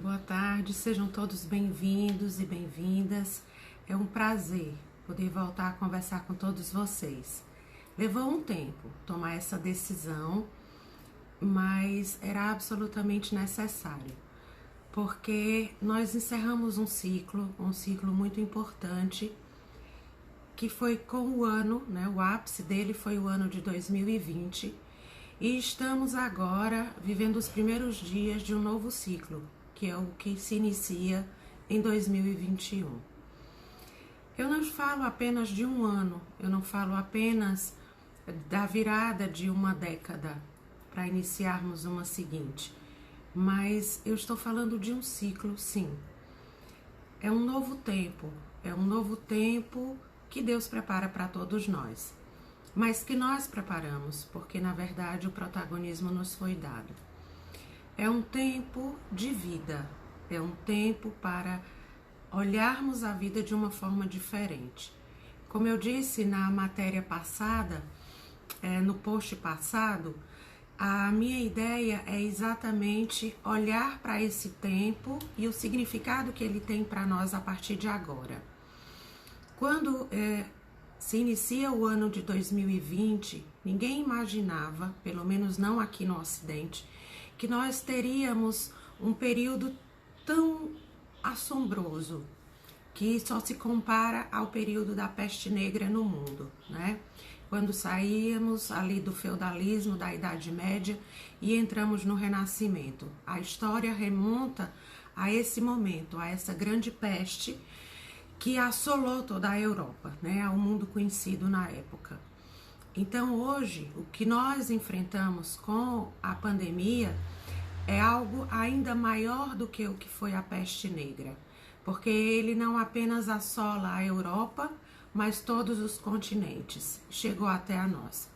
Boa tarde, sejam todos bem-vindos e bem-vindas. É um prazer poder voltar a conversar com todos vocês. Levou um tempo tomar essa decisão, mas era absolutamente necessário, porque nós encerramos um ciclo muito importante, que foi com o ano, o ápice dele foi o ano de 2020, e estamos agora vivendo os primeiros dias de um novo ciclo, que é o que se inicia em 2021. Eu não falo apenas de um ano, eu não falo apenas da virada de uma década para iniciarmos uma seguinte, mas eu estou falando de um ciclo, sim. É um novo tempo que Deus prepara para todos nós, mas que nós preparamos, porque na verdade o protagonismo nos foi dado. É um tempo de vida, é um tempo para olharmos a vida de uma forma diferente. Como eu disse na matéria passada, no post passado, a minha ideia é exatamente olhar para esse tempo e o significado que ele tem para nós a partir de agora. Quando se inicia o ano de 2020, ninguém imaginava, pelo menos não aqui no Ocidente, que nós teríamos um período tão assombroso, que só se compara ao período da peste negra no mundo, né? Quando saímos ali do feudalismo, da Idade Média e entramos no Renascimento. A história remonta a esse momento, a essa grande peste que assolou toda a Europa, né? Ao mundo conhecido na época. Então hoje, o que nós enfrentamos com a pandemia é algo ainda maior do que o que foi a peste negra, porque ele não apenas assola a Europa, mas todos os continentes, chegou até a nós.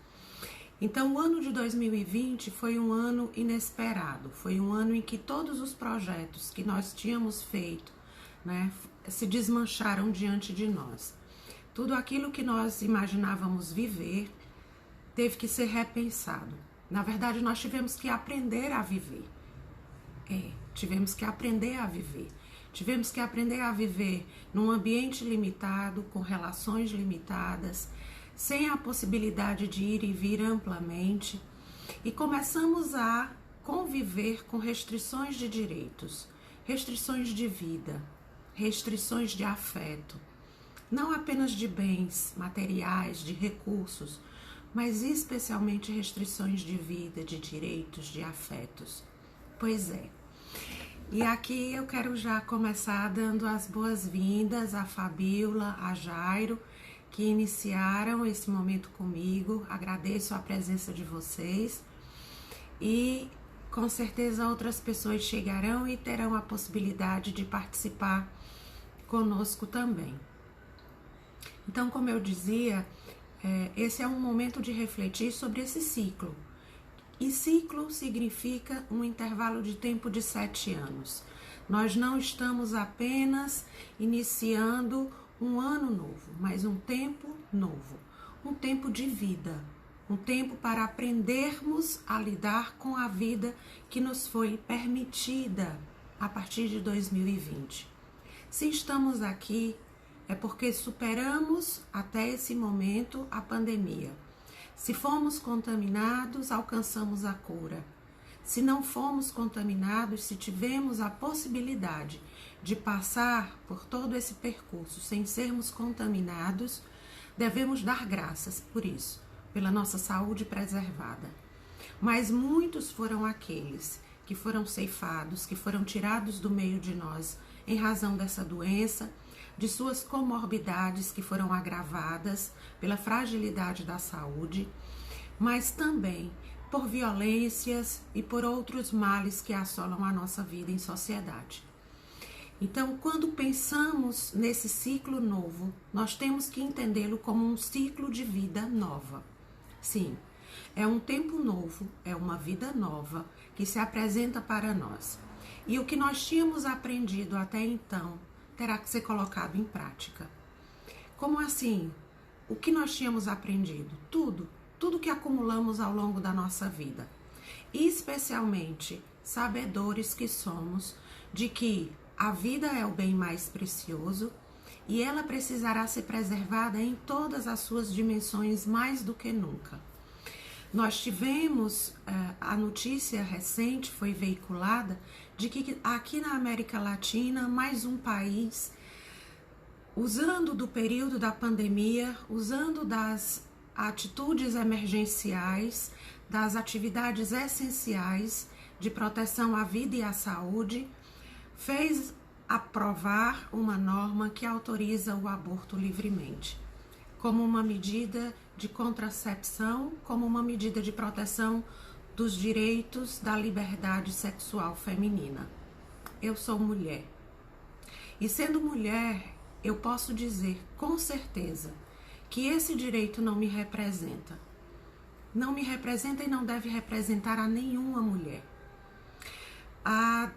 Então o ano de 2020 foi um ano inesperado, foi um ano em que todos os projetos que nós tínhamos feito, né, se desmancharam diante de nós. Tudo aquilo que nós imaginávamos viver teve que ser repensado. Na verdade, nós tivemos que aprender a viver. Tivemos que aprender a viver. Tivemos que aprender a viver num ambiente limitado, com relações limitadas, sem a possibilidade de ir e vir amplamente. E começamos a conviver com restrições de direitos, restrições de vida, restrições de afeto. Não apenas de bens materiais, de recursos, mas especialmente restrições de vida, de direitos, de afetos. Pois é. E aqui eu quero já começar dando as boas-vindas a Fabíola, a Jairo, que iniciaram esse momento comigo. Agradeço a presença de vocês e com certeza outras pessoas chegarão e terão a possibilidade de participar conosco também. Então, como eu dizia, esse é um momento de refletir sobre esse ciclo. E ciclo significa um intervalo de tempo de 7 anos. Nós não estamos apenas iniciando um ano novo, mas um tempo novo, um tempo de vida, um tempo para aprendermos a lidar com a vida que nos foi permitida a partir de 2020. Se estamos aqui, é porque superamos até esse momento a pandemia. Se fomos contaminados, alcançamos a cura. Se não fomos contaminados, se tivemos a possibilidade de passar por todo esse percurso sem sermos contaminados, devemos dar graças por isso, pela nossa saúde preservada. Mas muitos foram aqueles que foram ceifados, que foram tirados do meio de nós em razão dessa doença, de suas comorbidades que foram agravadas pela fragilidade da saúde, mas também por violências e por outros males que assolam a nossa vida em sociedade. Então, quando pensamos nesse ciclo novo, nós temos que entendê-lo como um ciclo de vida nova. Sim, é um tempo novo, é uma vida nova que se apresenta para nós. E o que nós tínhamos aprendido até então terá que ser colocado em prática. Como assim? O que nós tínhamos aprendido? Tudo que acumulamos ao longo da nossa vida. E especialmente, sabedores que somos de que a vida é o bem mais precioso e ela precisará ser preservada em todas as suas dimensões mais do que nunca. Nós tivemos, a notícia recente foi veiculada de que aqui na América Latina, mais um país, usando do período da pandemia, usando das atitudes emergenciais, das atividades essenciais de proteção à vida e à saúde, fez aprovar uma norma que autoriza o aborto livremente, como uma medida de contracepção, como uma medida de proteção dos direitos da liberdade sexual feminina. Eu sou mulher. E sendo mulher, eu posso dizer com certeza que esse direito não me representa. Não me representa e não deve representar a nenhuma mulher. Há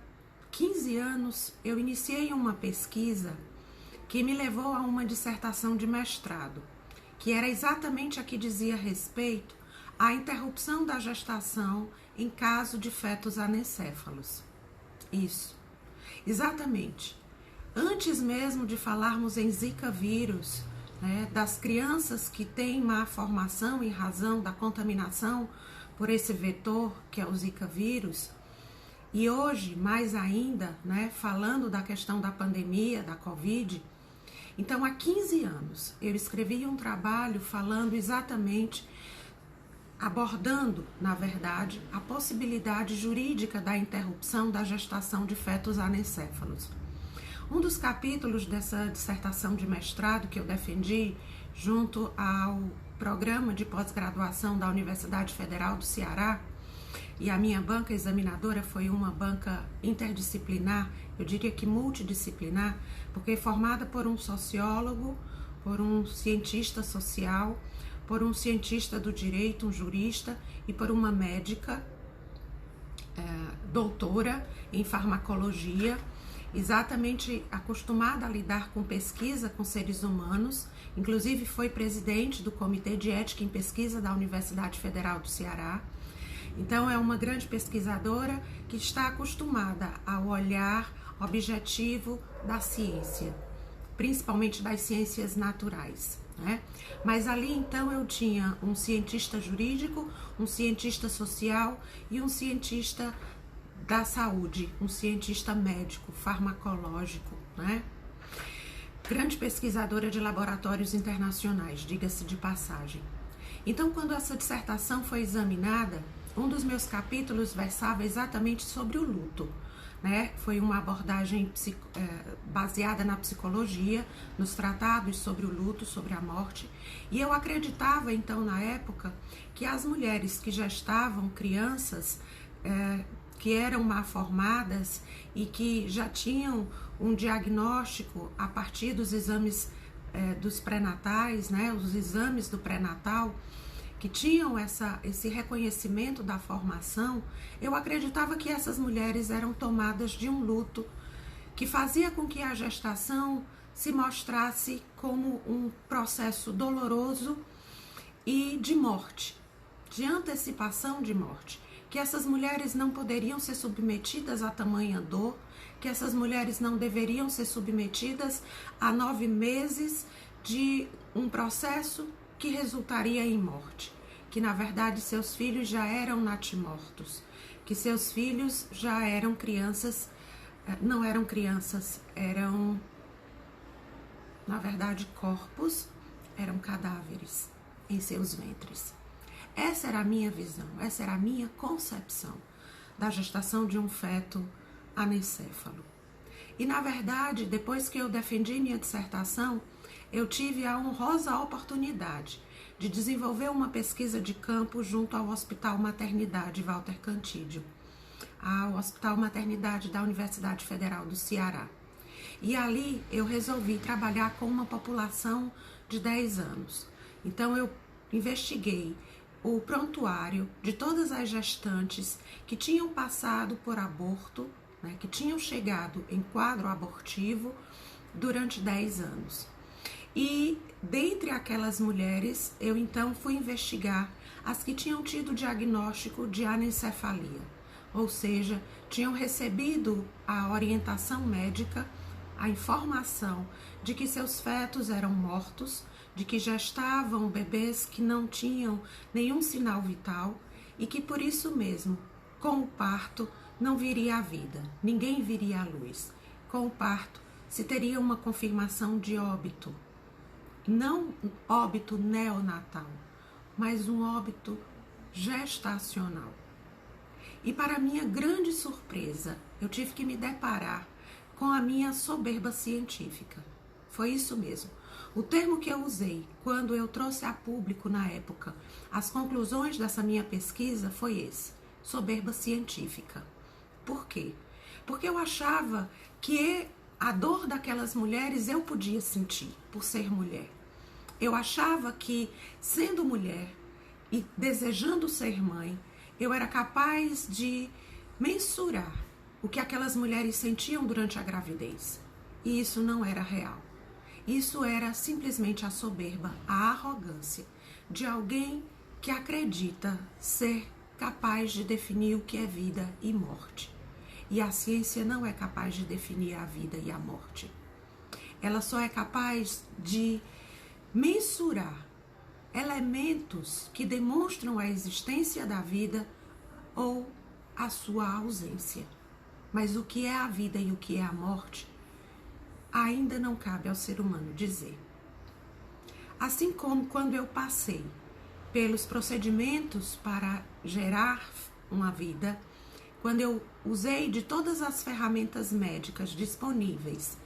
15 anos eu iniciei uma pesquisa que me levou a uma dissertação de mestrado, que era exatamente a que dizia respeito à interrupção da gestação em caso de fetos anencéfalos. Isso, exatamente. Antes mesmo de falarmos em Zika vírus, das crianças que têm má formação em razão da contaminação por esse vetor que é o Zika vírus, e hoje, mais ainda, falando da questão da pandemia, da Covid. Então, há 15 anos, eu escrevi um trabalho falando exatamente, abordando, na verdade, a possibilidade jurídica da interrupção da gestação de fetos anencéfalos. Um dos capítulos dessa dissertação de mestrado que eu defendi junto ao programa de pós-graduação da Universidade Federal do Ceará, e a minha banca examinadora foi uma banca interdisciplinar, eu diria que multidisciplinar, porque formada por um sociólogo, por um cientista social, por um cientista do direito, um jurista, e por uma médica, doutora em farmacologia, exatamente acostumada a lidar com pesquisa com seres humanos, inclusive foi presidente do Comitê de Ética em Pesquisa da Universidade Federal do Ceará. Então, é uma grande pesquisadora que está acostumada ao olhar objetivo da ciência, principalmente das ciências naturais, Mas ali, então, eu tinha um cientista jurídico, um cientista social e um cientista da saúde, um cientista médico, farmacológico, Grande pesquisadora de laboratórios internacionais, diga-se de passagem. Então, quando essa dissertação foi examinada, um dos meus capítulos versava exatamente sobre o luto, Foi uma abordagem baseada na psicologia, nos tratados sobre o luto, sobre a morte. E eu acreditava, então, na época, que as mulheres que já estavam crianças, que eram mal formadas e que já tinham um diagnóstico a partir dos exames dos pré-natais, os exames do pré-natal, que tinham esse reconhecimento da formação, eu acreditava que essas mulheres eram tomadas de um luto que fazia com que a gestação se mostrasse como um processo doloroso e de morte, de antecipação de morte, que essas mulheres não poderiam ser submetidas a tamanha dor, que essas mulheres não deveriam ser submetidas a 9 meses de um processo que resultaria em morte, que na verdade seus filhos já eram natimortos, que seus filhos já eram crianças, não eram crianças, eram na verdade corpos, eram cadáveres em seus ventres. Essa era a minha visão, essa era a minha concepção da gestação de um feto anencéfalo. E na verdade, depois que eu defendi minha dissertação, eu tive a honrosa oportunidade de desenvolver uma pesquisa de campo junto ao Hospital Maternidade Walter Cantídio, ao Hospital Maternidade da Universidade Federal do Ceará. E ali eu resolvi trabalhar com uma população de 10 anos. Então eu investiguei o prontuário de todas as gestantes que tinham passado por aborto, que tinham chegado em quadro abortivo durante 10 anos. E dentre aquelas mulheres, eu então fui investigar as que tinham tido diagnóstico de anencefalia, ou seja, tinham recebido a orientação médica, a informação de que seus fetos eram mortos, de que gestavam bebês que não tinham nenhum sinal vital e que por isso mesmo, com o parto, não viria à vida, ninguém viria à luz. Com o parto, se teria uma confirmação de óbito, não óbito neonatal, mas um óbito gestacional. E para minha grande surpresa, eu tive que me deparar com a minha soberba científica. Foi isso mesmo. O termo que eu usei quando eu trouxe a público na época as conclusões dessa minha pesquisa foi esse: soberba científica. Por quê? Porque eu achava que a dor daquelas mulheres eu podia sentir por ser mulher. Eu achava que, sendo mulher e desejando ser mãe, eu era capaz de mensurar o que aquelas mulheres sentiam durante a gravidez. E isso não era real. Isso era simplesmente a soberba, a arrogância de alguém que acredita ser capaz de definir o que é vida e morte. E a ciência não é capaz de definir a vida e a morte. Ela só é capaz de mensurar elementos que demonstram a existência da vida ou a sua ausência. Mas o que é a vida e o que é a morte ainda não cabe ao ser humano dizer. Assim como quando eu passei pelos procedimentos para gerar uma vida, quando eu usei de todas as ferramentas médicas disponíveis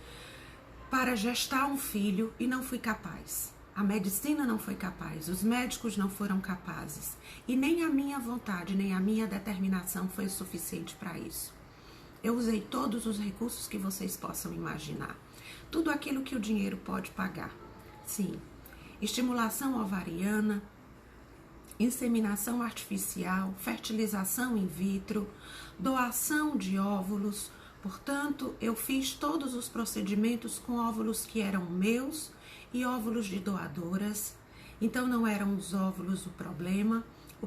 para gestar um filho e não fui capaz. A medicina não foi capaz, os médicos não foram capazes e nem a minha vontade, nem a minha determinação foi suficiente para isso. Eu usei todos os recursos que vocês possam imaginar, tudo aquilo que o dinheiro pode pagar. Sim, estimulação ovariana, inseminação artificial, fertilização in vitro, doação de óvulos. Portanto, eu fiz todos os procedimentos com óvulos que eram meus e óvulos de doadoras. Então não eram os óvulos o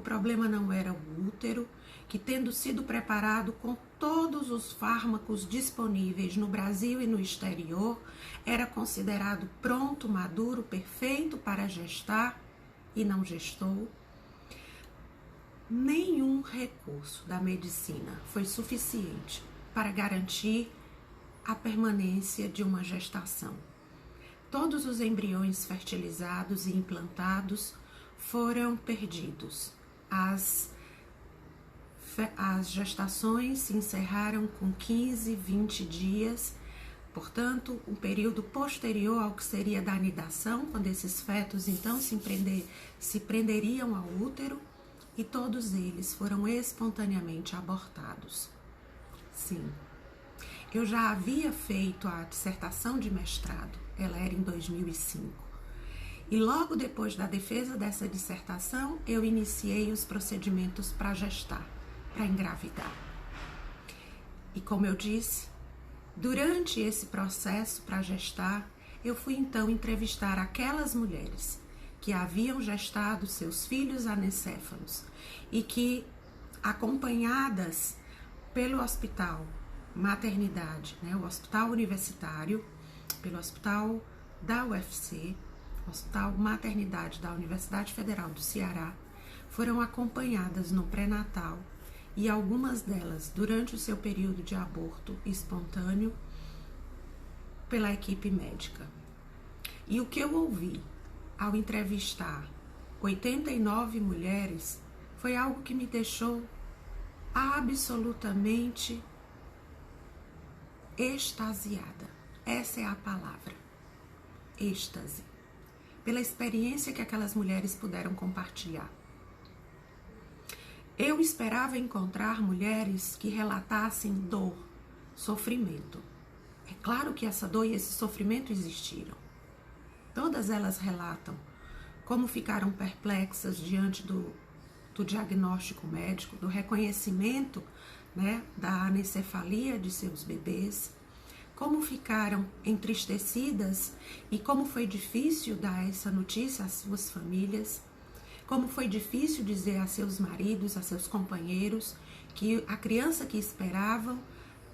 problema não era o útero, que tendo sido preparado com todos os fármacos disponíveis no Brasil e no exterior, era considerado pronto, maduro, perfeito para gestar e não gestou. Nenhum recurso da medicina foi suficiente para garantir a permanência de uma gestação. Todos os embriões fertilizados e implantados foram perdidos. As gestações se encerraram com 15, 20 dias, portanto, um período posterior ao que seria da anidação, quando esses fetos então se prenderiam ao útero, e todos eles foram espontaneamente abortados. Sim, eu já havia feito a dissertação de mestrado, ela era em 2005. E logo depois da defesa dessa dissertação, eu iniciei os procedimentos para gestar, para engravidar. E como eu disse, durante esse processo para gestar, eu fui então entrevistar aquelas mulheres que haviam gestado seus filhos anencéfalos e que, acompanhadas pelo hospital maternidade, o hospital universitário, pelo hospital da UFC, Hospital Maternidade da Universidade Federal do Ceará, foram acompanhadas no pré-natal e algumas delas durante o seu período de aborto espontâneo pela equipe médica. E o que eu ouvi ao entrevistar 89 mulheres foi algo que me deixou absolutamente extasiada. Essa é a palavra, êxtase, pela experiência que aquelas mulheres puderam compartilhar. Eu esperava encontrar mulheres que relatassem dor, sofrimento. É claro que essa dor e esse sofrimento existiram. Todas elas relatam como ficaram perplexas diante do diagnóstico médico, do reconhecimento, da anencefalia de seus bebês, como ficaram entristecidas e como foi difícil dar essa notícia às suas famílias, como foi difícil dizer a seus maridos, a seus companheiros que a criança que esperavam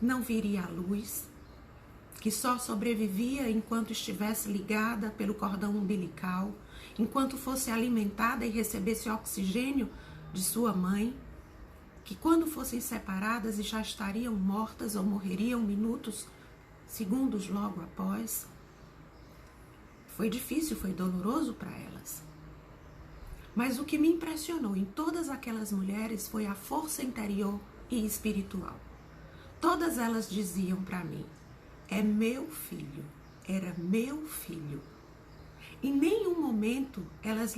não viria à luz, que só sobrevivia enquanto estivesse ligada pelo cordão umbilical, enquanto fosse alimentada e recebesse oxigênio de sua mãe, que quando fossem separadas e já estariam mortas ou morreriam minutos, segundos logo após. Foi difícil, foi doloroso para elas. Mas o que me impressionou em todas aquelas mulheres foi a força interior e espiritual. Todas elas diziam para mim: é meu filho, era meu filho. Em nenhum momento elas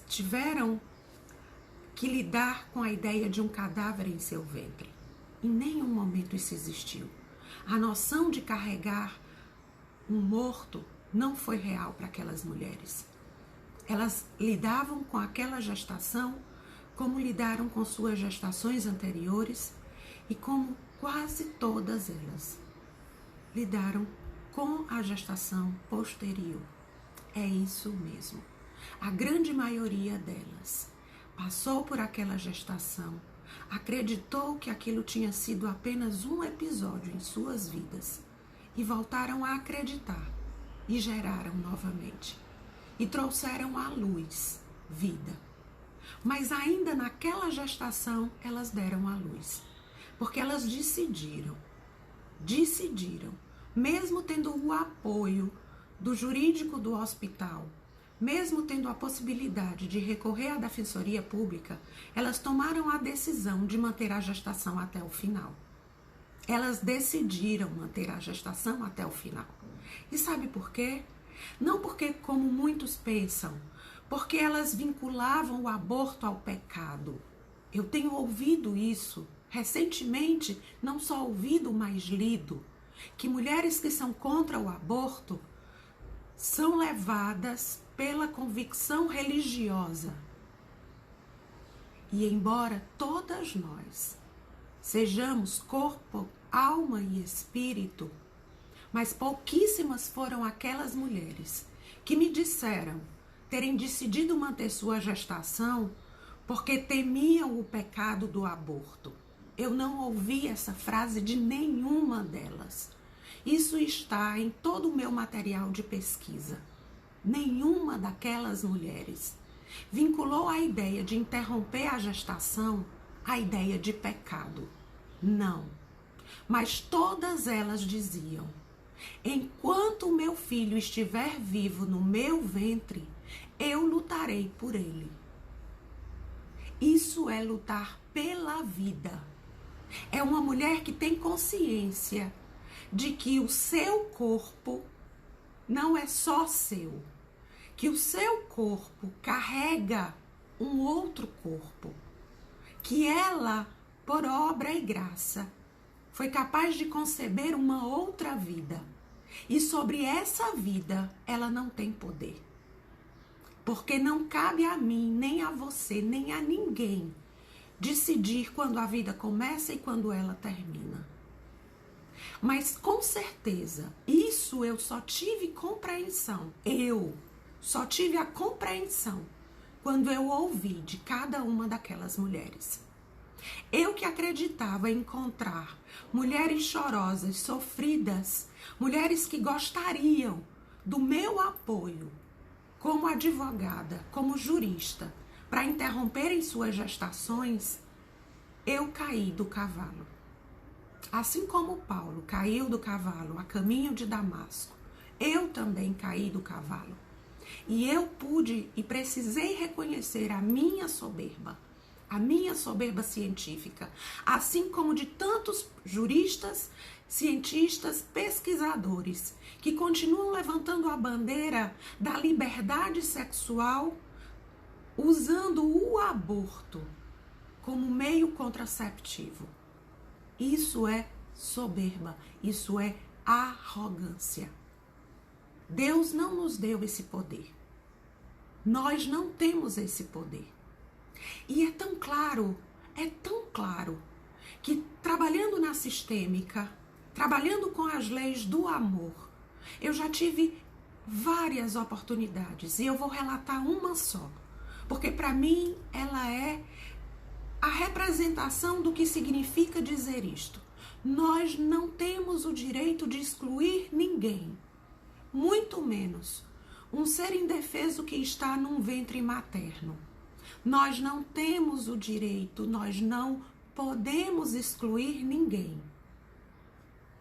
tiveram que lidar com a ideia de um cadáver em seu ventre. Em nenhum momento isso existiu. A noção de carregar um morto não foi real para aquelas mulheres. Elas lidavam com aquela gestação como lidaram com suas gestações anteriores e como quase todas elas lidaram com a gestação posterior. É isso mesmo. A grande maioria delas passou por aquela gestação, acreditou que aquilo tinha sido apenas um episódio em suas vidas e voltaram a acreditar e geraram novamente e trouxeram à luz vida. Mas ainda naquela gestação elas deram à luz, porque elas decidiram, mesmo tendo o apoio do jurídico do hospital, mesmo tendo a possibilidade de recorrer à Defensoria Pública, elas tomaram a decisão de manter a gestação até o final. Elas decidiram manter a gestação até o final. E sabe por quê? Não porque, como muitos pensam, porque elas vinculavam o aborto ao pecado. Eu tenho ouvido isso recentemente, não só ouvido, mas lido, que mulheres que são contra o aborto são levadas pela convicção religiosa. E embora todas nós sejamos corpo, alma e espírito, mas pouquíssimas foram aquelas mulheres que me disseram terem decidido manter sua gestação porque temiam o pecado do aborto. Eu não ouvi essa frase de nenhuma delas. Isso está em todo o meu material de pesquisa. Nenhuma daquelas mulheres vinculou a ideia de interromper a gestação à ideia de pecado. Não. Mas todas elas diziam: enquanto o meu filho estiver vivo no meu ventre, eu lutarei por ele. Isso é lutar pela vida. É uma mulher que tem consciência de que o seu corpo não é só seu, que o seu corpo carrega um outro corpo, que ela, por obra e graça, foi capaz de conceber uma outra vida. E sobre essa vida, ela não tem poder. Porque não cabe a mim, nem a você, nem a ninguém decidir quando a vida começa e quando ela termina. Mas com certeza, isso eu só tive compreensão. Eu só tive a compreensão quando eu ouvi de cada uma daquelas mulheres. Eu que acreditava encontrar mulheres chorosas, sofridas, mulheres que gostariam do meu apoio como advogada, como jurista, para interromperem suas gestações, eu caí do cavalo. Assim como Paulo caiu do cavalo a caminho de Damasco, eu também caí do cavalo. E eu pude e precisei reconhecer a minha soberba científica, assim como de tantos juristas, cientistas, pesquisadores, que continuam levantando a bandeira da liberdade sexual, usando o aborto como meio contraceptivo. Isso é soberba, isso é arrogância. Deus não nos deu esse poder. Nós não temos esse poder. E é tão claro, que trabalhando na sistêmica, trabalhando com as leis do amor, eu já tive várias oportunidades e eu vou relatar uma só, porque para mim ela é a representação do que significa dizer isto. Nós não temos o direito de excluir ninguém, muito menos um ser indefeso que está num ventre materno. Nós não temos o direito, nós não podemos excluir ninguém,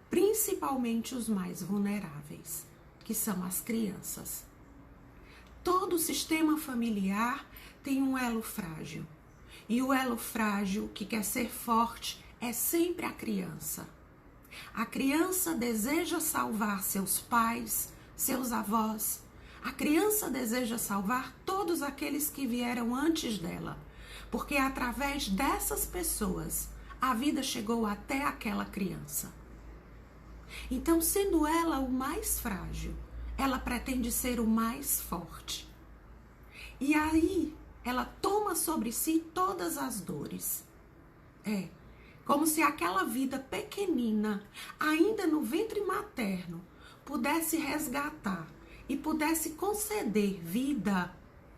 principalmente os mais vulneráveis, que são as crianças. Todo o sistema familiar tem um elo frágil. E o elo frágil que quer ser forte é sempre a criança. A criança deseja salvar seus pais, seus avós. A criança deseja salvar todos aqueles que vieram antes dela. Porque através dessas pessoas, a vida chegou até aquela criança. Então, sendo ela o mais frágil, ela pretende ser o mais forte. E aí, ela toma sobre si todas as dores. É como se aquela vida pequenina, ainda no ventre materno, pudesse resgatar e pudesse conceder vida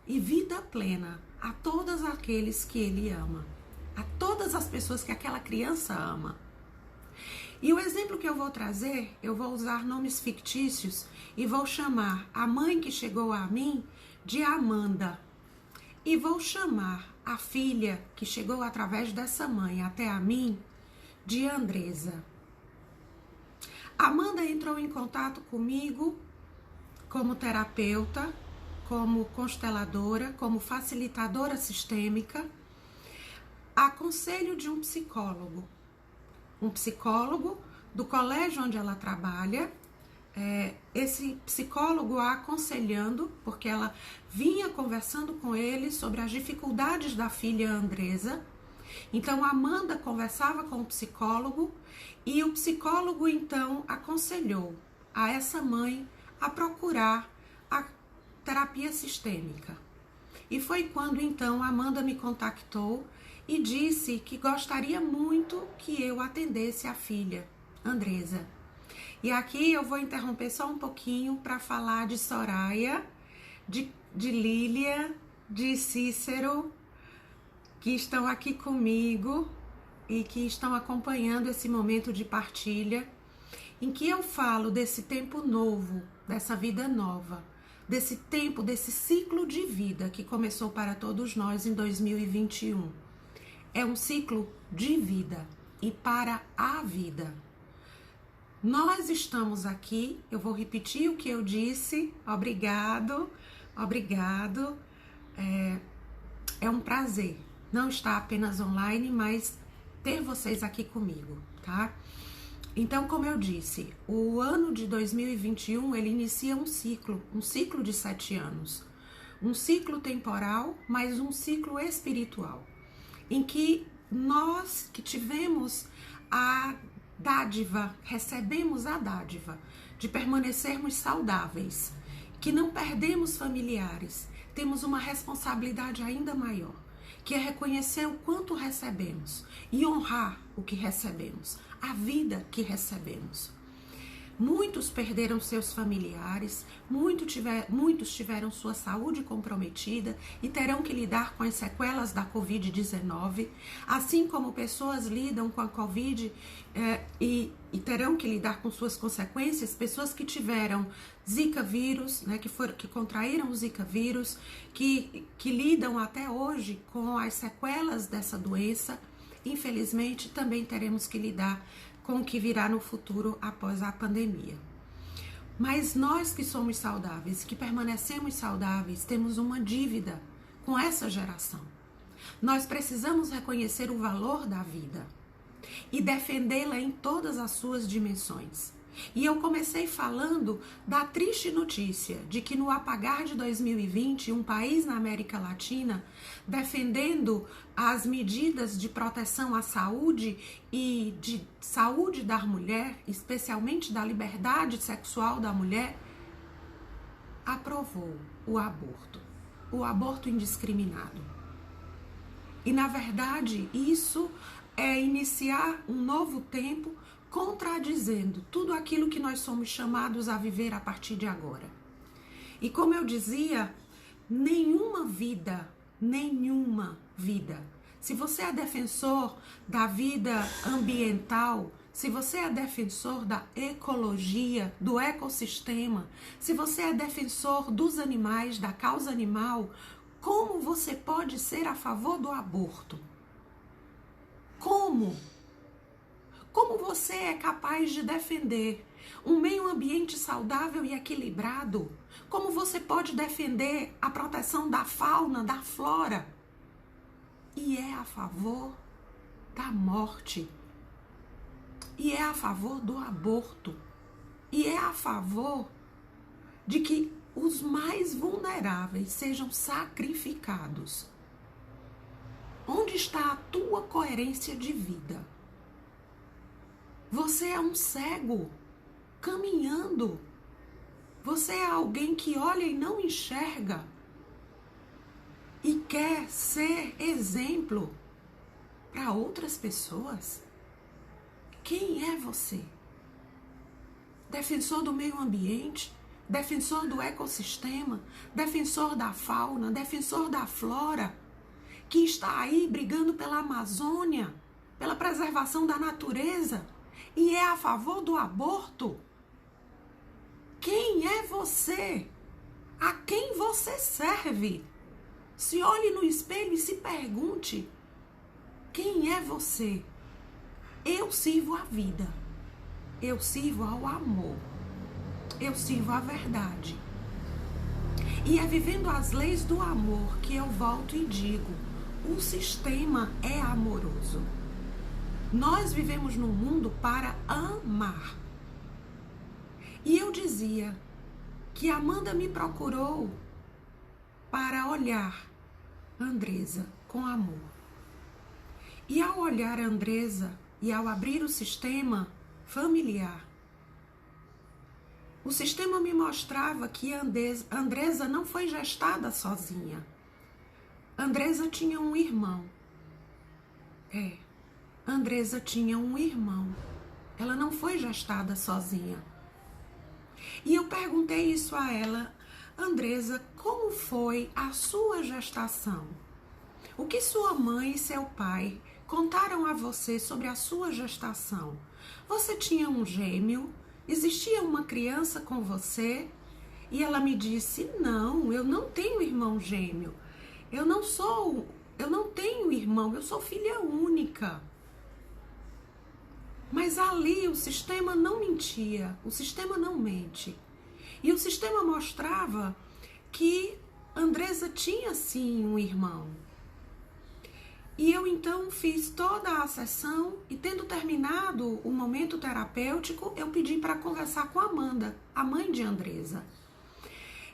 e vida plena a todos aqueles que ele ama, a todas as pessoas que aquela criança ama. E o exemplo que eu vou trazer, eu vou usar nomes fictícios e vou chamar a mãe que chegou a mim de Amanda. E vou chamar a filha que chegou através dessa mãe até a mim de Andresa. Amanda entrou em contato comigo como terapeuta, como consteladora, como facilitadora sistêmica, a conselho de um psicólogo do colégio onde ela trabalha. Esse psicólogo a aconselhando, porque ela vinha conversando com ele sobre as dificuldades da filha Andresa. Então, a Amanda conversava com o psicólogo e o psicólogo, então, aconselhou a essa mãe a procurar a terapia sistêmica. E foi quando, então, a Amanda me contactou e disse que gostaria muito que eu atendesse a filha Andresa. E aqui eu vou interromper só um pouquinho para falar de Soraya, de Lília, de Cícero, que estão aqui comigo e que estão acompanhando esse momento de partilha, em que eu falo desse tempo novo, dessa vida nova, desse tempo, desse ciclo de vida que começou para todos nós em 2021. É um ciclo de vida e para a vida. Nós estamos aqui, eu vou repetir o que eu disse, obrigado. É um prazer não estar apenas online, mas ter vocês aqui comigo, tá? Então, como eu disse, o ano de 2021, ele inicia um ciclo de 7 anos. Um ciclo temporal, mas um ciclo espiritual, em que nós que tivemos a dádiva, recebemos a dádiva de permanecermos saudáveis, que não perdemos familiares, temos uma responsabilidade ainda maior, que é reconhecer o quanto recebemos e honrar o que recebemos, a vida que recebemos. Muitos perderam seus familiares, muitos tiveram sua saúde comprometida e terão que lidar com as sequelas da Covid-19, assim como pessoas lidam com a Covid e terão que lidar com suas consequências, pessoas que tiveram Zika vírus, né, que contraíram o Zika vírus, que lidam até hoje com as sequelas dessa doença. Infelizmente, também teremos que lidar com o que virá no futuro após a pandemia. Mas nós que somos saudáveis, que permanecemos saudáveis, temos uma dívida com essa geração. Nós precisamos reconhecer o valor da vida e defendê-la em todas as suas dimensões. E eu comecei falando da triste notícia de que no apagar de 2020, um país na América Latina, defendendo as medidas de proteção à saúde e de saúde da mulher, especialmente da liberdade sexual da mulher, aprovou o aborto indiscriminado. E, na verdade, isso é iniciar um novo tempo contradizendo tudo aquilo que nós somos chamados a viver a partir de agora. E como eu dizia, nenhuma vida se você é defensor da vida ambiental, se você é defensor da ecologia, do ecossistema, se você é defensor dos animais, da causa animal, como você pode ser a favor do aborto? Como? Como você é capaz de defender um meio ambiente saudável e equilibrado? Como você pode defender a proteção da fauna, da flora? E é a favor da morte. E é a favor do aborto. E é a favor de que os mais vulneráveis sejam sacrificados. Onde está a tua coerência de vida? Você é um cego caminhando. Você é alguém que olha e não enxerga e quer ser exemplo para outras pessoas. Quem é você? Defensor do meio ambiente, defensor do ecossistema, defensor da fauna, defensor da flora, que está aí brigando pela Amazônia, pela preservação da natureza e é a favor do aborto? Quem é você? A quem você serve? Se olhe no espelho e se pergunte: quem é você? Eu sirvo a vida, eu sirvo ao amor, eu sirvo a verdade. E é vivendo as leis do amor que eu volto e digo: o sistema é amoroso. Nós vivemos no mundo para amar. E eu dizia que Amanda me procurou para olhar Andresa com amor. E ao olhar a Andresa e ao abrir o sistema familiar, o sistema me mostrava que Andresa não foi gestada sozinha. Andresa tinha um irmão. Andresa tinha um irmão. Ela não foi gestada sozinha. E eu perguntei isso a ela: Andresa, como foi a sua gestação? O que sua mãe e seu pai contaram a você sobre a sua gestação? Você tinha um gêmeo? Existia uma criança com você? E ela me disse: não, eu não tenho irmão gêmeo. Eu não tenho irmão, eu sou filha única. Mas ali o sistema não mentia, o sistema não mente. E o sistema mostrava que Andresa tinha sim um irmão. E eu então fiz toda a sessão e, tendo terminado o momento terapêutico, eu pedi para conversar com a Amanda, a mãe de Andresa.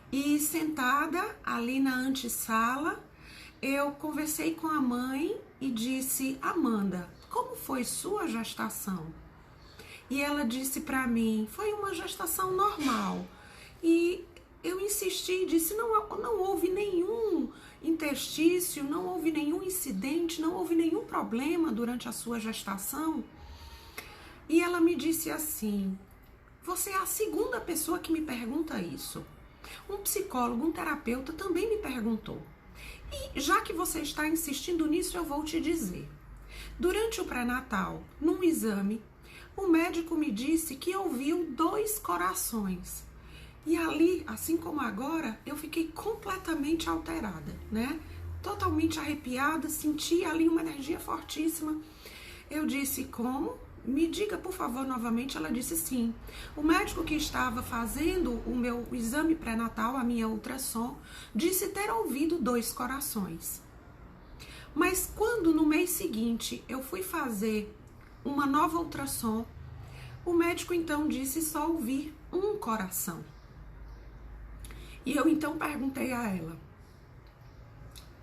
E sentada ali na antessala, eu conversei com a mãe e disse: Amanda, como foi sua gestação? E ela disse para mim: foi uma gestação normal. E eu insisti e disse: não houve nenhum interstício, não houve nenhum incidente, não houve nenhum problema durante a sua gestação. E ela me disse assim: você é a segunda pessoa que me pergunta isso. Um psicólogo, um terapeuta também me perguntou. E já que você está insistindo nisso, eu vou te dizer. Durante o pré-natal, num exame, o médico me disse que ouviu 2 corações. E ali, assim como agora, eu fiquei completamente alterada, né? Totalmente arrepiada, senti ali uma energia fortíssima. Eu disse: como? Me diga, por favor, novamente. Ela disse: sim. O médico que estava fazendo o meu exame pré-natal, a minha ultrassom, disse ter ouvido 2 corações. Mas quando no mês seguinte eu fui fazer uma nova ultrassom, o médico então disse só ouvir 1 coração. E eu então perguntei a ela: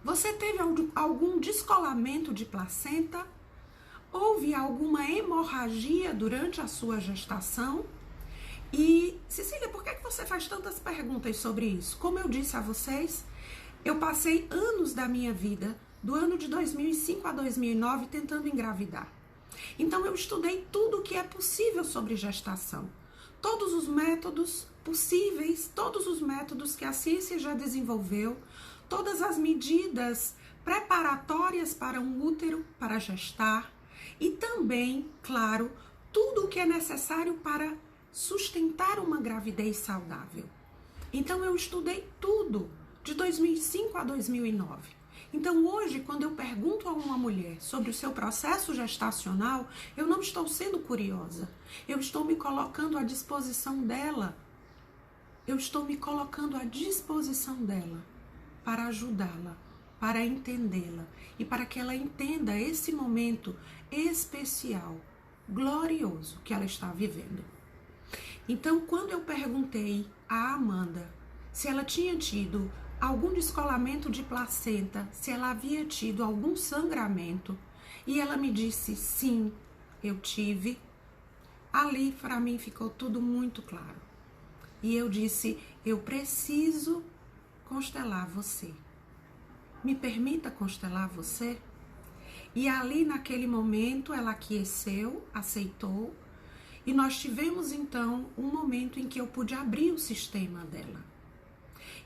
você teve algum descolamento de placenta? Houve alguma hemorragia durante a sua gestação? E, Cecília, por que você faz tantas perguntas sobre isso? Como eu disse a vocês, eu passei anos da minha vida, do ano de 2005 a 2009, tentando engravidar. Então eu estudei tudo o que é possível sobre gestação. Todos os métodos possíveis, todos os métodos que a ciência já desenvolveu, todas as medidas preparatórias para um útero, para gestar, e também, claro, tudo o que é necessário para sustentar uma gravidez saudável. Então eu estudei tudo, de 2005 a 2009. Então hoje, quando eu pergunto a uma mulher sobre o seu processo gestacional, eu não estou sendo curiosa, eu estou me colocando à disposição dela. Eu estou me colocando à disposição dela para ajudá-la, para entendê-la e para que ela entenda esse momento especial, glorioso que ela está vivendo. Então, quando eu perguntei a Amanda se ela tinha tido algum descolamento de placenta, se ela havia tido algum sangramento, e ela me disse sim, eu tive, ali para mim ficou tudo muito claro. E eu disse, eu preciso constelar você. Me permita constelar você? E ali naquele momento ela aqueceu, aceitou, e nós tivemos então um momento em que eu pude abrir o sistema dela.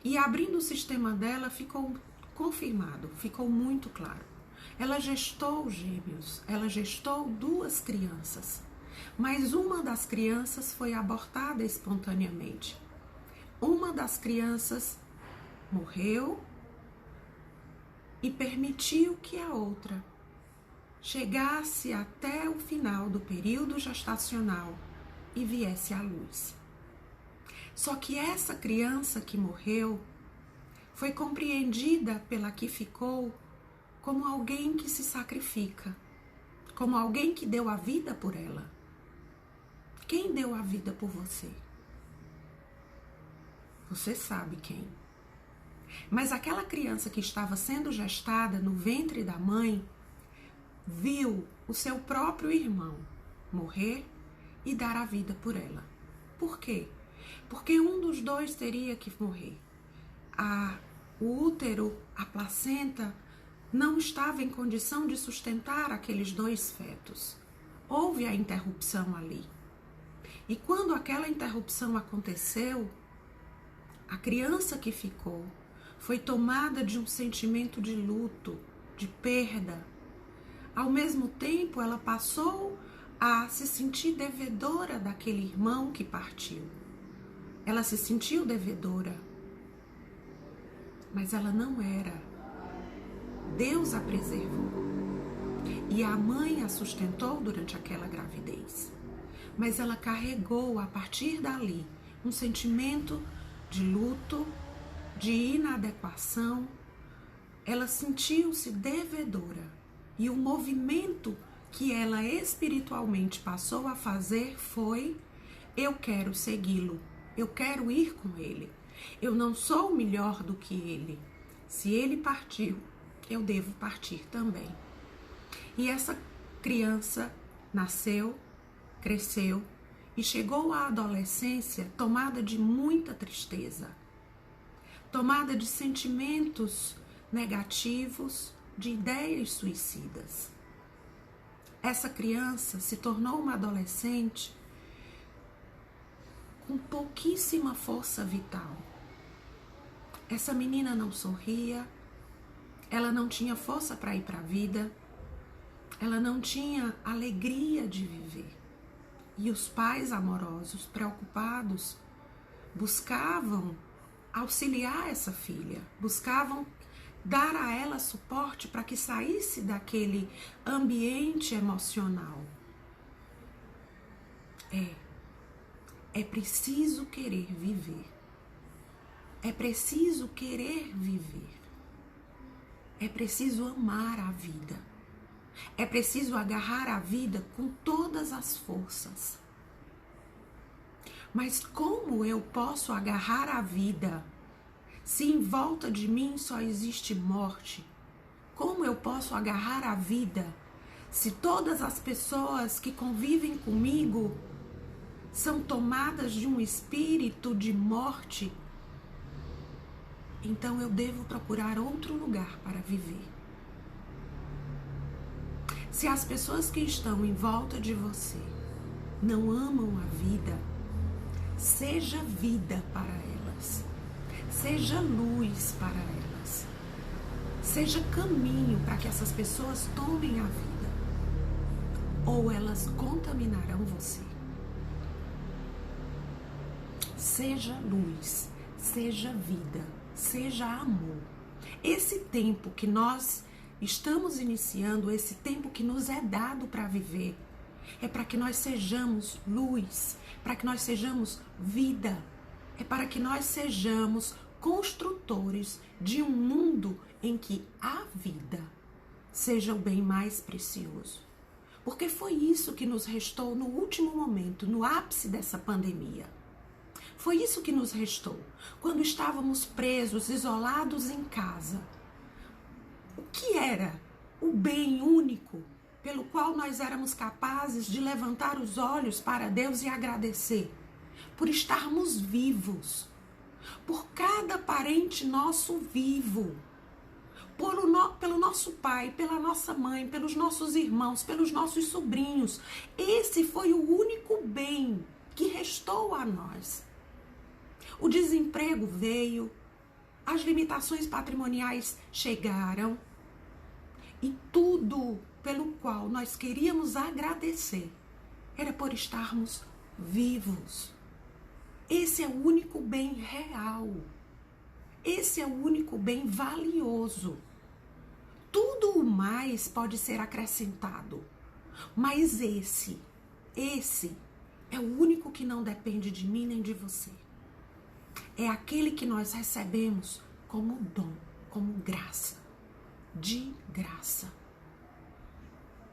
E abrindo o sistema dela ficou confirmado, ficou muito claro. Ela gestou gêmeos, ela gestou 2 crianças, mas uma das crianças foi abortada espontaneamente. Uma das crianças morreu e permitiu que a outra chegasse até o final do período gestacional e viesse à luz. Só que essa criança que morreu foi compreendida pela que ficou como alguém que se sacrifica, como alguém que deu a vida por ela. Quem deu a vida por você? Você sabe quem. Mas aquela criança que estava sendo gestada no ventre da mãe viu o seu próprio irmão morrer e dar a vida por ela. Por quê? Porque um dos dois teria que morrer. O útero, a placenta, não estava em condição de sustentar aqueles 2 fetos. Houve a interrupção ali. E quando aquela interrupção aconteceu, a criança que ficou foi tomada de um sentimento de luto, de perda. Ao mesmo tempo, ela passou a se sentir devedora daquele irmão que partiu. Ela se sentiu devedora, mas ela não era. Deus a preservou e a mãe a sustentou durante aquela gravidez. Mas ela carregou a partir dali um sentimento de luto, de inadequação. Ela sentiu-se devedora e o movimento que ela espiritualmente passou a fazer foi: eu quero segui-lo. Eu quero ir com ele. Eu não sou melhor do que ele. Se ele partiu, eu devo partir também. E essa criança nasceu, cresceu e chegou à adolescência tomada de muita tristeza, tomada de sentimentos negativos, de ideias suicidas. Essa criança se tornou uma adolescente com pouquíssima força vital. Essa menina não sorria, ela não tinha força para ir para a vida, ela não tinha alegria de viver. E os pais amorosos, preocupados, buscavam auxiliar essa filha, buscavam dar a ela suporte para que saísse daquele ambiente emocional. É preciso querer viver. É preciso querer viver. É preciso amar a vida. É preciso agarrar a vida com todas as forças. Mas como eu posso agarrar a vida se em volta de mim só existe morte? Como eu posso agarrar a vida se todas as pessoas que convivem comigo são tomadas de um espírito de morte? Então eu devo procurar outro lugar para viver. Se as pessoas que estão em volta de você não amam a vida, seja vida para elas, seja luz para elas, seja caminho para que essas pessoas tomem a vida, ou elas contaminarão você. Seja luz, seja vida, seja amor. Esse tempo que nós estamos iniciando, esse tempo que nos é dado para viver, é para que nós sejamos luz, para que nós sejamos vida, é para que nós sejamos construtores de um mundo em que a vida seja o bem mais precioso. Porque foi isso que nos restou no último momento, no ápice dessa pandemia. Foi isso que nos restou, quando estávamos presos, isolados em casa. O que era o bem único pelo qual nós éramos capazes de levantar os olhos para Deus e agradecer? Por estarmos vivos, por cada parente nosso vivo, pelo nosso pai, pela nossa mãe, pelos nossos irmãos, pelos nossos sobrinhos. Esse foi o único bem que restou a nós. O desemprego veio, as limitações patrimoniais chegaram e tudo pelo qual nós queríamos agradecer era por estarmos vivos. Esse é o único bem real. Esse é o único bem valioso. Tudo o mais pode ser acrescentado, mas esse é o único que não depende de mim nem de você. É aquele que nós recebemos como dom, como graça, de graça.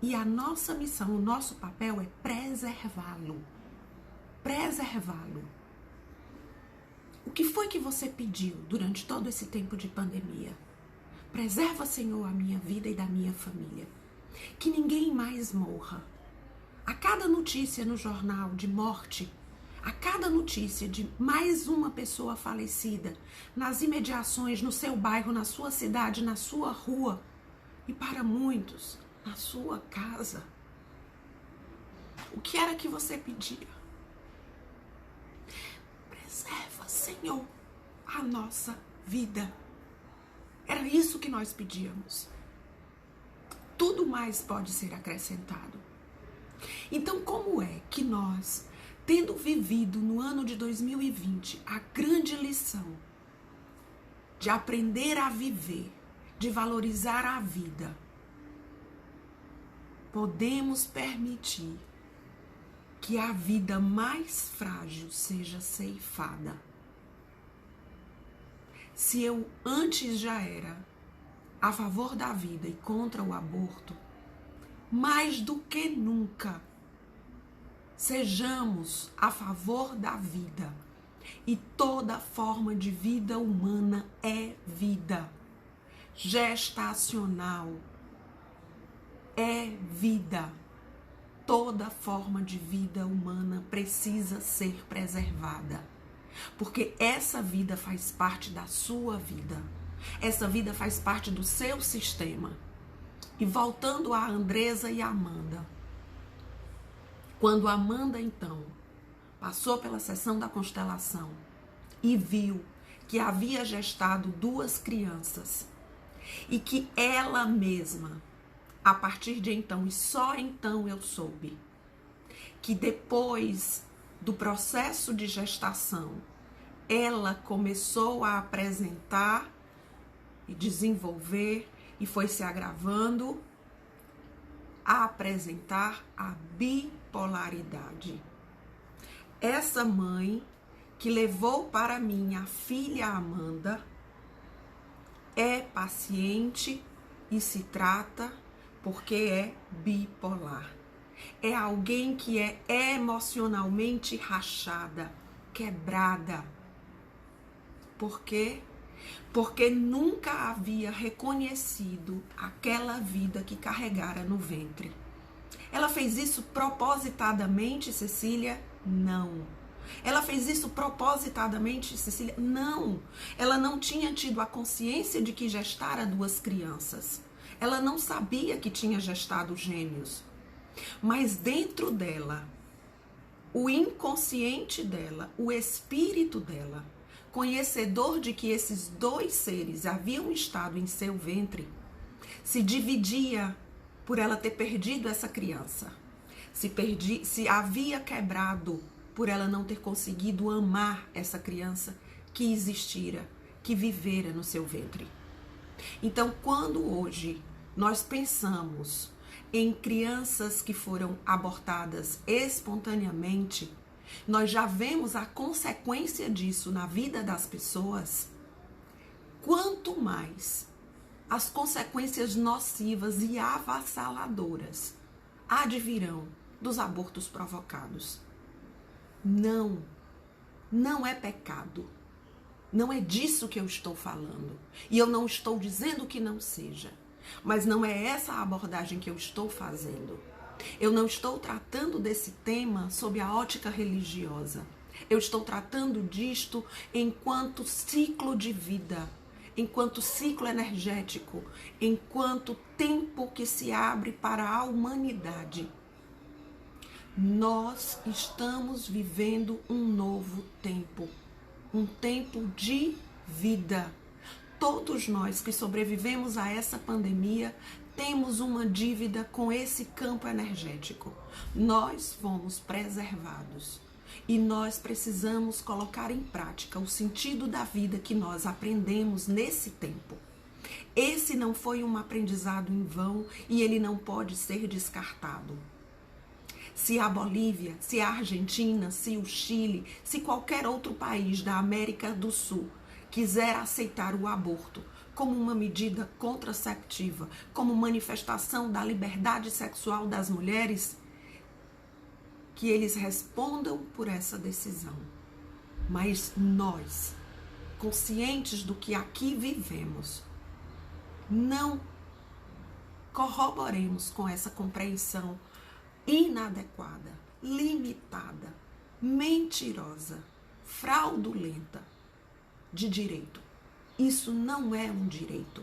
E a nossa missão, o nosso papel é preservá-lo. Preservá-lo. O que foi que você pediu durante todo esse tempo de pandemia? Preserva, Senhor, a minha vida e da minha família. Que ninguém mais morra. A cada notícia no jornal de morte, a cada notícia de mais uma pessoa falecida, nas imediações, no seu bairro, na sua cidade, na sua rua, e para muitos, na sua casa. O que era que você pedia? Preserva, Senhor, a nossa vida. Era isso que nós pedíamos. Tudo mais pode ser acrescentado. Então, como é que nós, tendo vivido no ano de 2020 a grande lição de aprender a viver, de valorizar a vida, podemos permitir que a vida mais frágil seja ceifada? Se eu antes já era a favor da vida e contra o aborto, mais do que nunca, sejamos a favor da vida. E toda forma de vida humana é vida. Gestacional é vida. Toda forma de vida humana precisa ser preservada. Porque essa vida faz parte da sua vida. Essa vida faz parte do seu sistema. E voltando a Andresa e a Amanda. Quando a Amanda, então, passou pela sessão da constelação e viu que havia gestado 2 crianças e que ela mesma, a partir de então, e só então eu soube, que depois do processo de gestação, ela começou a apresentar e desenvolver, e foi se agravando, a apresentar a bipolaridade. Essa mãe que levou para mim a filha Amanda é paciente e se trata porque é bipolar. É alguém que é emocionalmente rachada, quebrada. Por quê? Porque nunca havia reconhecido aquela vida que carregara no ventre. Ela fez isso propositadamente, Cecília? Não. Ela fez isso propositadamente, Cecília? Não. Ela não tinha tido a consciência de que gestara 2 crianças. Ela não sabia que tinha gestado gêmeos. Mas dentro dela, o inconsciente dela, o espírito dela, conhecedor de que esses dois seres haviam estado em seu ventre, se dividia por ela ter perdido essa criança, se havia quebrado por ela não ter conseguido amar essa criança que existira, que vivera no seu ventre. Então, quando hoje nós pensamos em crianças que foram abortadas espontaneamente, nós já vemos a consequência disso na vida das pessoas, quanto mais as consequências nocivas e avassaladoras advirão dos abortos provocados. Não é pecado. Não é disso que eu estou falando. E eu não estou dizendo que não seja. Mas não é essa a abordagem que eu estou fazendo. Eu não estou tratando desse tema sob a ótica religiosa. Eu estou tratando disto enquanto ciclo de vida, enquanto ciclo energético, enquanto tempo que se abre para a humanidade. Nós estamos vivendo um novo tempo, um tempo de vida. Todos nós que sobrevivemos a essa pandemia temos uma dívida com esse campo energético. Nós fomos preservados e nós precisamos colocar em prática o sentido da vida que nós aprendemos nesse tempo. Esse não foi um aprendizado em vão e ele não pode ser descartado. Se a Bolívia, se a Argentina, se o Chile, se qualquer outro país da América do Sul quiser aceitar o aborto como uma medida contraceptiva, como manifestação da liberdade sexual das mulheres, que eles respondam por essa decisão. Mas nós, conscientes do que aqui vivemos, não corroboremos com essa compreensão inadequada, limitada, mentirosa, fraudulenta de direito. Isso não é um direito.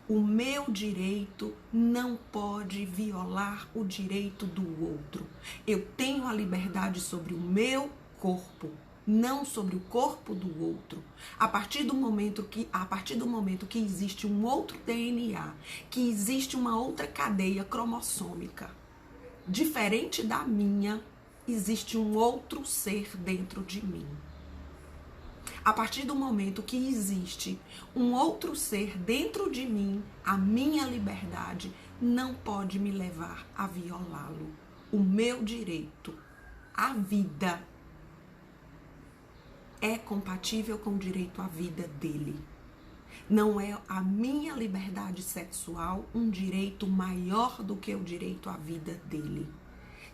O meu direito não pode violar o direito do outro. Eu tenho a liberdade sobre o meu corpo, não sobre o corpo do outro. A partir do momento que existe um outro DNA, que existe uma outra cadeia cromossômica, diferente da minha, existe um outro ser dentro de mim. A partir do momento que existe um outro ser dentro de mim, a minha liberdade não pode me levar a violá-lo. O meu direito à vida é compatível com o direito à vida dele. Não é a minha liberdade sexual um direito maior do que o direito à vida dele.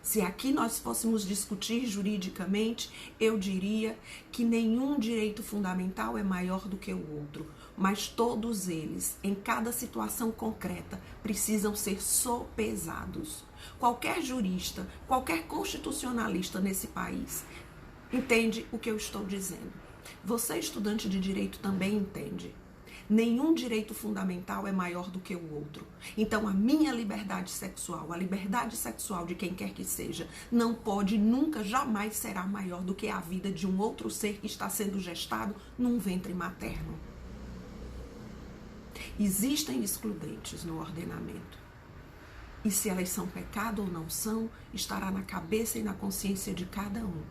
Se aqui nós fôssemos discutir juridicamente, eu diria que nenhum direito fundamental é maior do que o outro, mas todos eles, em cada situação concreta, precisam ser sopesados. Qualquer jurista, qualquer constitucionalista nesse país entende o que eu estou dizendo. Você, estudante de direito, também entende. Nenhum direito fundamental é maior do que o outro. Então, a minha liberdade sexual, a liberdade sexual de quem quer que seja, não pode, nunca, jamais será maior do que a vida de um outro ser que está sendo gestado num ventre materno. Existem excludentes no ordenamento. E se elas são pecado ou não são, estará na cabeça e na consciência de cada um.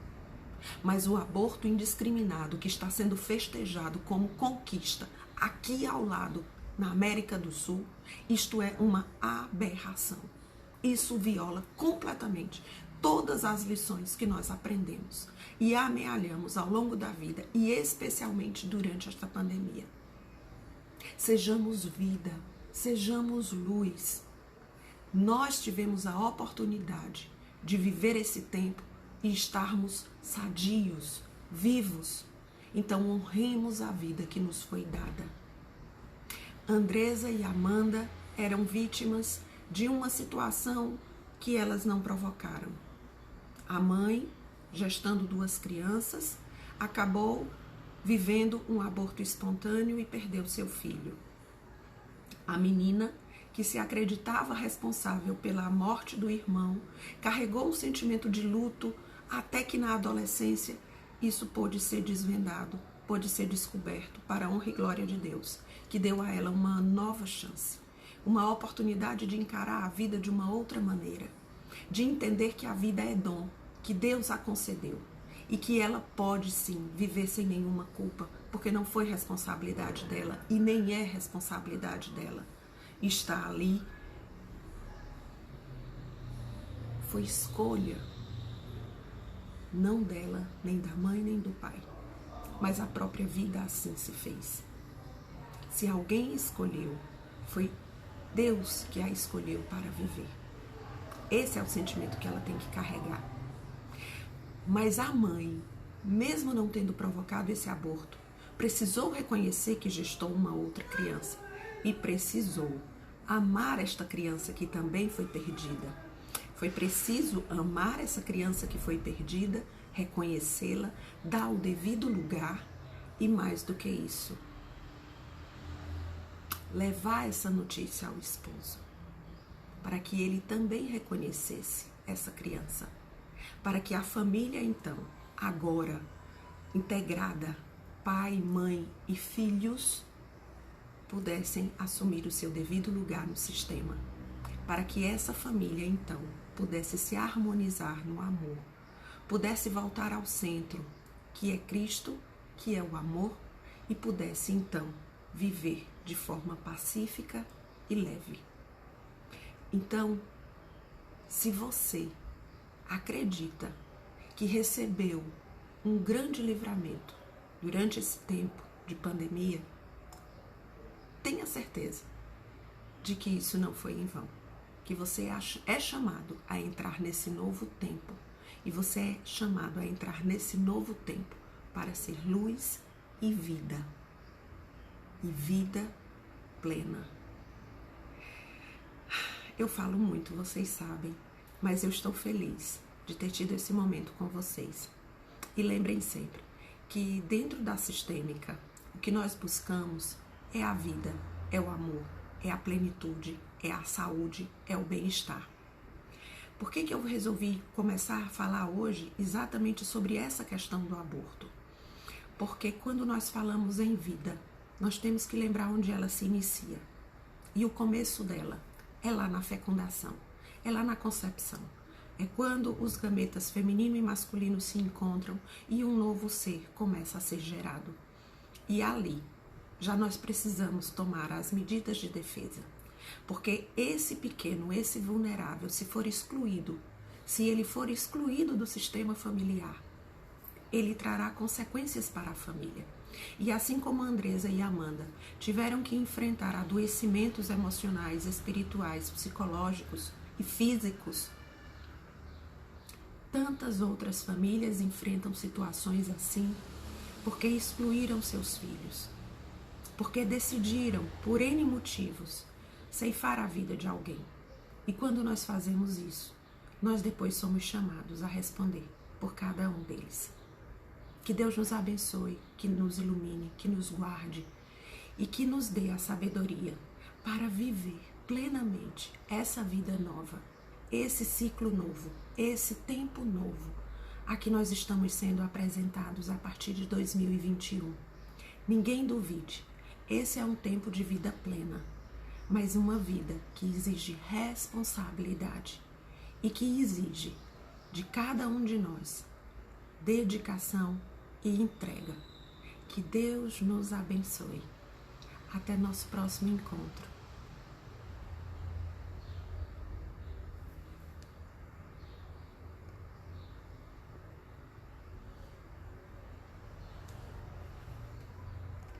Mas o aborto indiscriminado que está sendo festejado como conquista aqui ao lado, na América do Sul, isto é uma aberração. Isso viola completamente todas as lições que nós aprendemos e amealhamos ao longo da vida e especialmente durante esta pandemia. Sejamos vida, sejamos luz. Nós tivemos a oportunidade de viver esse tempo e estarmos sadios, vivos. Então honremos a vida que nos foi dada. Andresa e Amanda eram vítimas de uma situação que elas não provocaram. A mãe, gestando 2 crianças, acabou vivendo um aborto espontâneo e perdeu seu filho. A menina, que se acreditava responsável pela morte do irmão, carregou um sentimento de luto até que na adolescência isso pôde ser desvendado pôde ser descoberto para a honra e glória de Deus, que deu a ela uma nova chance, uma oportunidade de encarar a vida de uma outra maneira, de entender que a vida é dom, que Deus a concedeu e que ela pode sim viver sem nenhuma culpa, porque não foi responsabilidade dela e nem é responsabilidade dela estar ali. Foi escolha, não dela, nem da mãe, nem do pai, mas a própria vida assim se fez. Se alguém escolheu, foi Deus que a escolheu para viver. Esse é o sentimento que ela tem que carregar. Mas a mãe, mesmo não tendo provocado esse aborto, precisou reconhecer que gestou uma outra criança e precisou amar esta criança que também foi perdida. Foi preciso amar essa criança que foi perdida, reconhecê-la, dar o devido lugar e, mais do que isso, levar essa notícia ao esposo, para que ele também reconhecesse essa criança, para que a família, então, agora integrada, pai, mãe e filhos, pudessem assumir o seu devido lugar no sistema, para que essa família, então, pudesse se harmonizar no amor, pudesse voltar ao centro, que é Cristo, que é o amor, e pudesse, então, viver de forma pacífica e leve. Então, se você acredita que recebeu um grande livramento durante esse tempo de pandemia, tenha certeza de que isso não foi em vão, que você é chamado a entrar nesse novo tempo e você é chamado a entrar nesse novo tempo para ser luz e vida plena. Eu falo muito, vocês sabem, mas eu estou feliz de ter tido esse momento com vocês. E lembrem sempre que dentro da sistêmica, o que nós buscamos é a vida, é o amor, é a plenitude, é a saúde, é o bem-estar. Por que eu resolvi começar a falar hoje exatamente sobre essa questão do aborto? Porque quando nós falamos em vida, nós temos que lembrar onde ela se inicia. E o começo dela é lá na fecundação, é lá na concepção. É quando os gametas feminino e masculino se encontram e um novo ser começa a ser gerado. E ali, já nós precisamos tomar as medidas de defesa. Porque esse pequeno, esse vulnerável, se ele for excluído do sistema familiar, ele trará consequências para a família. E assim como a Andresa e a Amanda tiveram que enfrentar adoecimentos emocionais, espirituais, psicológicos e físicos, tantas outras famílias enfrentam situações assim porque excluíram seus filhos, porque decidiram, por N motivos, ceifar a vida de alguém. E quando nós fazemos isso, nós depois somos chamados a responder por cada um deles. Que Deus nos abençoe, que nos ilumine, que nos guarde e que nos dê a sabedoria para viver plenamente essa vida nova, esse ciclo novo, esse tempo novo a que nós estamos sendo apresentados a partir de 2021. Ninguém duvide, esse é um tempo de vida plena, mas uma vida que exige responsabilidade e que exige de cada um de nós dedicação e entrega. Que Deus nos abençoe. Até nosso próximo encontro.